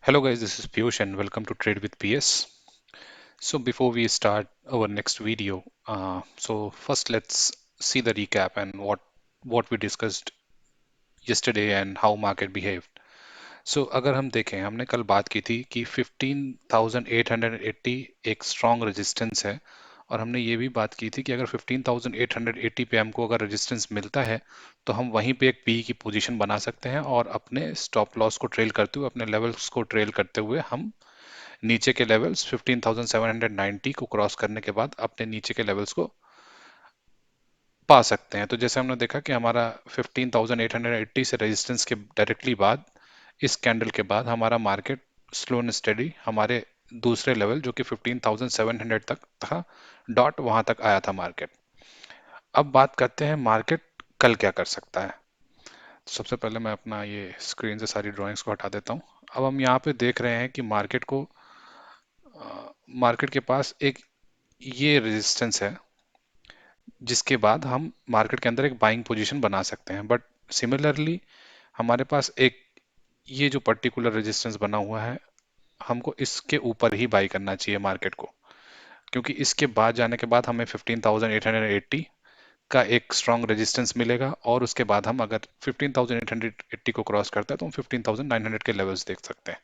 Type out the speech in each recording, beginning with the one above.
Hello guys, this is Piyush and welcome to Trade with PS. So before we start our next video, first let's see the recap and what we discussed yesterday and how market behaved. So अगर हम देखें, हमने कल बात की थी कि 15,880 एक स्ट्रॉन्ग रेजिस्टेंस है और हमने ये भी बात की थी कि अगर 15,880 पे हमको अगर रेजिस्टेंस मिलता है तो हम वहीं पे एक पी की पोजीशन बना सकते हैं और अपने स्टॉप लॉस को ट्रेल करते हुए अपने लेवल्स को ट्रेल करते हुए हम नीचे के लेवल्स 15,790 को क्रॉस करने के बाद अपने नीचे के लेवल्स को पा सकते हैं। तो जैसे हमने देखा कि हमारा 15,880 से रेजिस्टेंस के डायरेक्टली बाद इस कैंडल के बाद हमारा मार्केट स्लो एंड स्टेडी हमारे दूसरे लेवल जो कि 15,700 तक था, डॉट वहां तक आया था मार्केट। अब बात करते हैं मार्केट कल क्या कर सकता है। तो सबसे पहले मैं अपना ये स्क्रीन से सारी ड्राइंग्स को हटा देता हूँ। अब हम यहाँ पे देख रहे हैं कि मार्केट के पास एक ये रेजिस्टेंस है जिसके बाद हम मार्केट के अंदर एक बाइंग पोजीशन बना सकते हैं। बट सिमिलरली हमारे पास एक ये जो पर्टिकुलर रेजिस्टेंस बना हुआ है, हमको इसके ऊपर ही बाई करना चाहिए मार्केट को, क्योंकि इसके बाद जाने के बाद हमें 15,880 का एक स्ट्रॉन्ग रेजिस्टेंस मिलेगा और उसके बाद हम अगर 15,880 को क्रॉस करते हैं तो हम 15,900 के लेवल्स देख सकते हैं।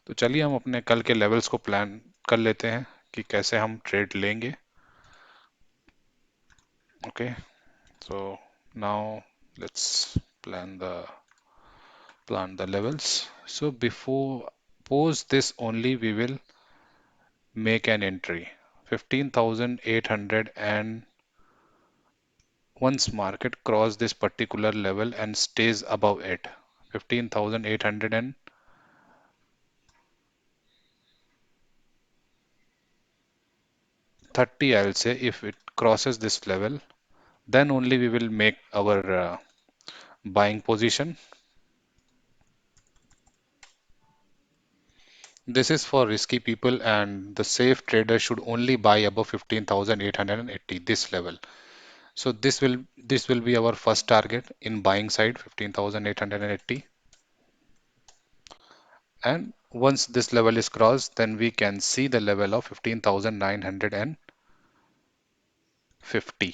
तो चलिए हम अपने कल के लेवल्स को प्लान कर लेते हैं कि कैसे हम ट्रेड लेंगे। Okay, so now let's plan the levels. So before pose this only we will make an entry 15,800, and once market cross this particular level and stays above it 15,830, I'll say, if it crosses this level then only we will make our buying position. This is for risky people, and the safe trader should only buy above 15,880, this level. So this will be our first target in buying side 15,880, and once this level is crossed then we can see the level of 15,950.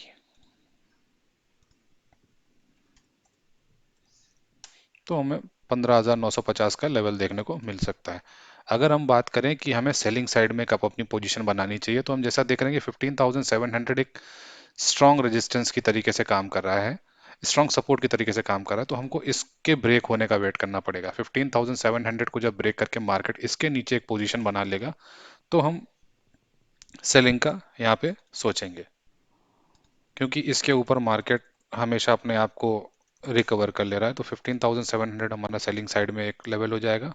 तो हमें 15,950 का level देखने को मिल सकता है। अगर हम बात करें कि हमें सेलिंग साइड में कब अपनी पोजीशन बनानी चाहिए, तो हम जैसा देख रहे हैं कि 15,700 एक स्ट्रॉन्ग रेजिस्टेंस की तरीके से काम कर रहा है, स्ट्रॉन्ग सपोर्ट की तरीके से काम कर रहा है, तो हमको इसके ब्रेक होने का वेट करना पड़ेगा। 15,700 को जब ब्रेक करके मार्केट इसके नीचे एक पोजीशन बना लेगा तो हम सेलिंग का यहाँ पे सोचेंगे, क्योंकि इसके ऊपर मार्केट हमेशा अपने आप को रिकवर कर ले रहा है। तो 15,700 हमारा सेलिंग साइड में एक लेवल हो जाएगा।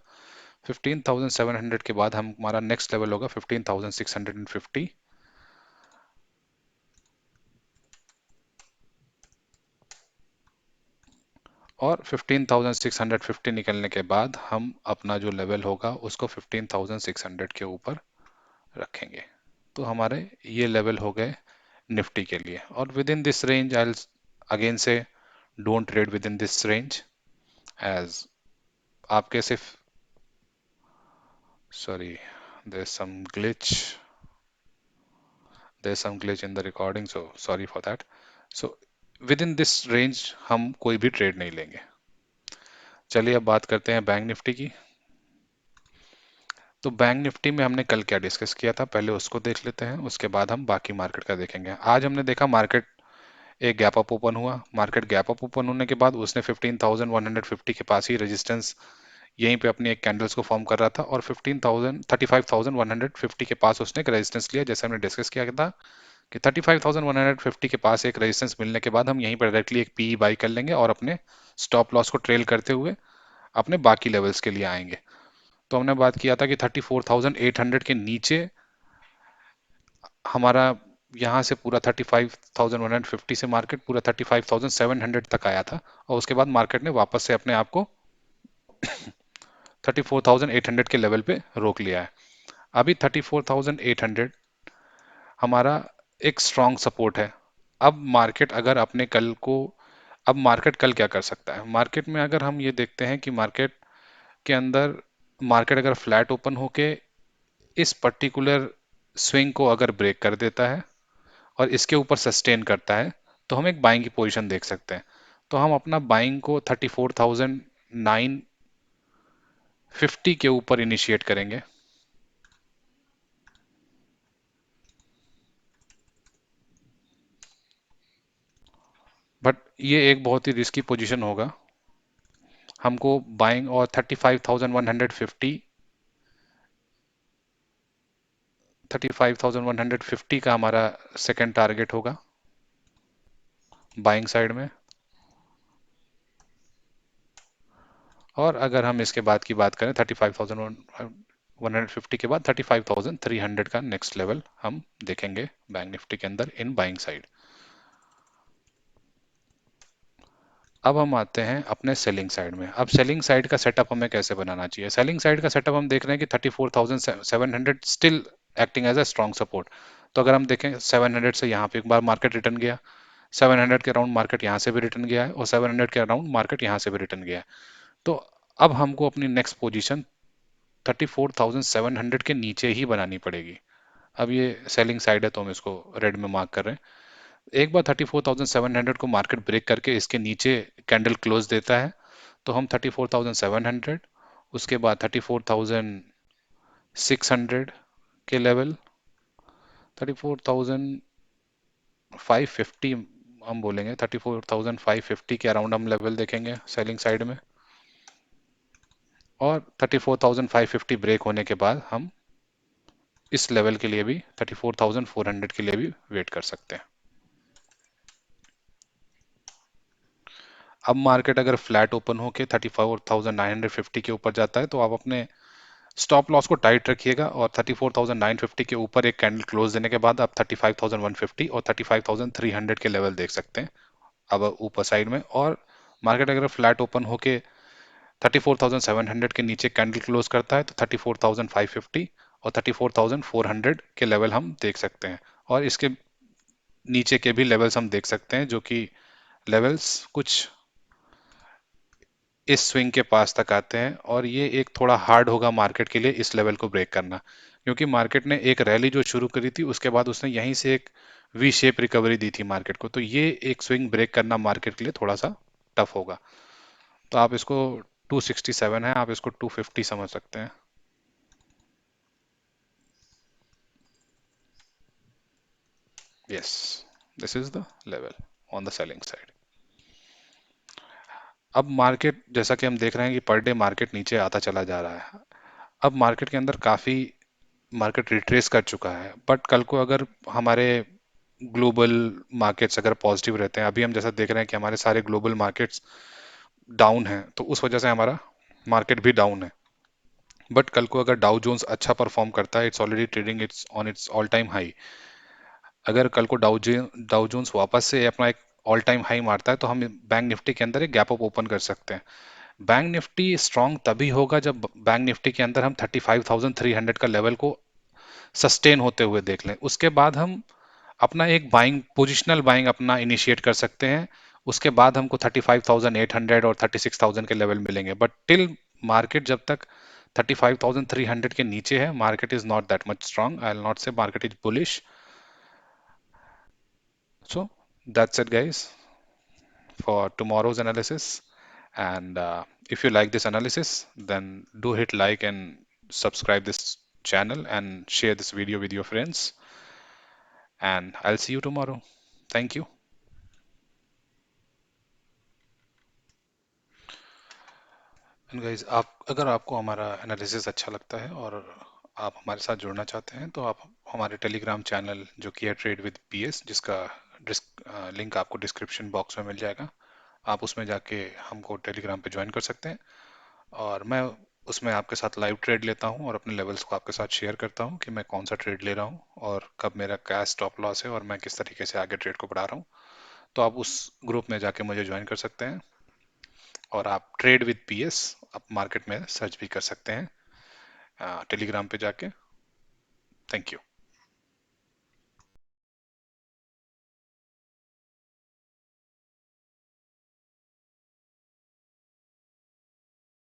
15,700 के बाद हम हमारा नेक्स्ट लेवल होगा 15,650, और 15,650 निकलने के बाद हम अपना जो लेवल होगा उसको 15,600 के ऊपर रखेंगे। तो हमारे ये लेवल हो गए निफ्टी के लिए। और within this range I again say don't trade within this range, as आपके सिर्फ sorry there's some glitch in the recording, so sorry for that. So with in this range हम कोई भी trade नहीं लेंगे। चलिए अब बात करते हैं बैंक निफ्टी की। तो बैंक निफ्टी में हमने कल क्या डिस्कस किया था, पहले उसको देख लेते हैं, उसके बाद हम बाकी मार्केट का देखेंगे। आज हमने देखा मार्केट एक गैप अप ओपन हुआ। मार्केट गैप अप ओपन होने के बाद उसने 15,150 के पास ही रेजिस्टेंस यहीं पे अपनी एक कैंडल्स को फॉर्म कर रहा था, और 35,150 के पास उसने एक रेजिस्टेंस लिया। जैसे हमने डिस्कस किया था कि 35,150 के पास एक रेजिस्टेंस मिलने के बाद हम यहीं पर डायरेक्टली एक पीई बाई कर लेंगे और अपने स्टॉप लॉस को ट्रेल करते हुए अपने बाकी लेवल्स के लिए आएंगे। तो हमने बात किया था कि 34,800 के नीचे हमारा यहाँ से पूरा 35,150 से मार्केट पूरा 35,700 तक आया था, और उसके बाद मार्केट ने वापस से अपने आप को 34,800 के लेवल पे रोक लिया है। अभी 34,800 हमारा एक स्ट्रॉन्ग सपोर्ट है। अब मार्केट अगर अपने कल को अब मार्केट कल क्या कर सकता है, मार्केट में अगर हम ये देखते हैं कि मार्केट के अंदर मार्केट अगर फ्लैट ओपन होके इस पर्टिकुलर स्विंग को अगर ब्रेक कर देता है और इसके ऊपर सस्टेन करता है तो हम एक बाइंग की पोजीशन देख सकते हैं। तो हम अपना बाइंग को 34,950 के ऊपर इनिशिएट करेंगे। बट ये एक बहुत ही रिस्की पोजीशन होगा। हमको बाइंग और 35,150 35,150 का हमारा सेकंड टारगेट होगा बाइंग साइड में। और अगर हम इसके बाद की बात करें 35,150 के बाद 35,300 का नेक्स्ट लेवल हम देखेंगे बैंक निफ्टी के अंदर इन बाइंग साइड। अब हम आते हैं अपने सेलिंग साइड में। अब सेलिंग साइड का सेटअप हमें कैसे बनाना चाहिए? सेलिंग साइड का सेटअप हम देख रहे हैं कि 34,700 still acting as a strong support. तो अगर हम देखें 700 से यहाँ पे एक बार मार्केट रिटर्न गया, 700 के अराउंड मार्केट यहाँ से भी रिटर्न गया है और 700 के अराउंड मार्केट यहाँ से भी रिटर्न गया है। तो अब हमको अपनी नेक्स्ट पोजीशन 34,700 के नीचे ही बनानी पड़ेगी। अब ये सेलिंग साइड है तो हम इसको रेड में मार्क कर रहे हैं। एक बार 34,700 को मार्केट ब्रेक करके इसके नीचे कैंडल क्लोज देता है तो हम 34,700, उसके बाद 34,600 के लेवल, 34,550 हम बोलेंगे, 34,550 के अराउंड हम लेवल देखेंगे सेलिंग साइड में। और 34,550 ब्रेक होने के बाद हम इस लेवल के लिए भी 34,400 के लिए भी वेट कर सकते हैं। अब मार्केट अगर फ्लैट ओपन होके 34,950 के ऊपर जाता है तो आप अपने स्टॉप लॉस को टाइट रखिएगा और 34,950 के ऊपर एक कैंडल क्लोज देने के बाद आप 35,150 और 35,300 के लेवल देख सकते हैं अब ऊपर साइड में। और मार्केट अगर फ्लैट ओपन होके 34,700 के नीचे कैंडल क्लोज करता है तो 34,550 और 34,400 के लेवल हम देख सकते हैं। और इसके नीचे के भी लेवल्स हम देख सकते हैं जो कि लेवल्स कुछ इस स्विंग के पास तक आते हैं। और ये एक थोड़ा हार्ड होगा मार्केट के लिए इस लेवल को ब्रेक करना, क्योंकि मार्केट ने एक रैली जो शुरू करी थी उसके बाद उसने यहीं से एक वी शेप रिकवरी दी थी मार्केट को। तो ये एक स्विंग ब्रेक करना मार्केट के लिए थोड़ा सा टफ होगा। तो आप इसको 267 है, आप इसको 250 समझ सकते हैं। Yes, this is the level on the selling side. अब मार्केट जैसा कि हम देख रहे हैं कि पर डे मार्केट नीचे आता चला जा रहा है। अब मार्केट के अंदर काफी मार्केट रिट्रेस कर चुका है, बट कल को अगर हमारे ग्लोबल मार्केट्स अगर पॉजिटिव रहते हैं, अभी हम जैसा देख रहे हैं कि हमारे सारे ग्लोबल मार्केट्स डाउन हैं तो उस वजह से हमारा मार्केट भी डाउन है। बट कल को अगर डाउ जोन्स अच्छा परफॉर्म करता है, it's already trading it's on it's all time high. अगर कल को डाउ जोन्स वापस से अपना एक ऑल टाइम हाई मारता है तो हम बैंक निफ्टी के अंदर एक गैप अप ओपन कर सकते हैं। बैंक निफ्टी स्ट्रांग तभी होगा जब बैंक निफ्टी के अंदर हम 35,300 का लेवल को सस्टेन होते हुए देख लें। उसके बाद हम अपना एक बाइंग पोजिशनल बाइंग अपना इनिशिएट कर सकते हैं। उसके बाद हमको 35,800 और 36,000 के लेवल मिलेंगे। बट टिल मार्केट जब तक 35,300 के नीचे है, market is not that much strong. I will not say market is bullish. So that's it guys for tomorrow's analysis. And if you like this analysis, then do hit like and subscribe this channel and share this video with your friends. And I'll see you tomorrow. Thank you. And guys, आप अगर आपको हमारा analysis अच्छा लगता है और आप हमारे साथ जुड़ना चाहते हैं तो आप हमारे टेलीग्राम चैनल जो कि है ट्रेड विद पीएस, जिसका लिंक आपको डिस्क्रिप्शन बॉक्स में मिल जाएगा, आप उसमें जाके हमको टेलीग्राम पे ज्वाइन कर सकते हैं। और मैं उसमें आपके साथ लाइव ट्रेड लेता हूँ और अपने लेवल्स को आपके साथ शेयर करता हूँ कि मैं कौन सा ट्रेड ले रहा हूँ और कब मेरा क्या स्टॉप लॉस है और मैं किस तरीके से आगे ट्रेड को बढ़ा रहा हूँ। तो आप उस ग्रुप में जाके मुझे ज्वाइन कर सकते हैं और आप ट्रेड विद पीएस आप मार्केट में सर्च भी कर सकते हैं टेलीग्राम पे जाके। Thank you.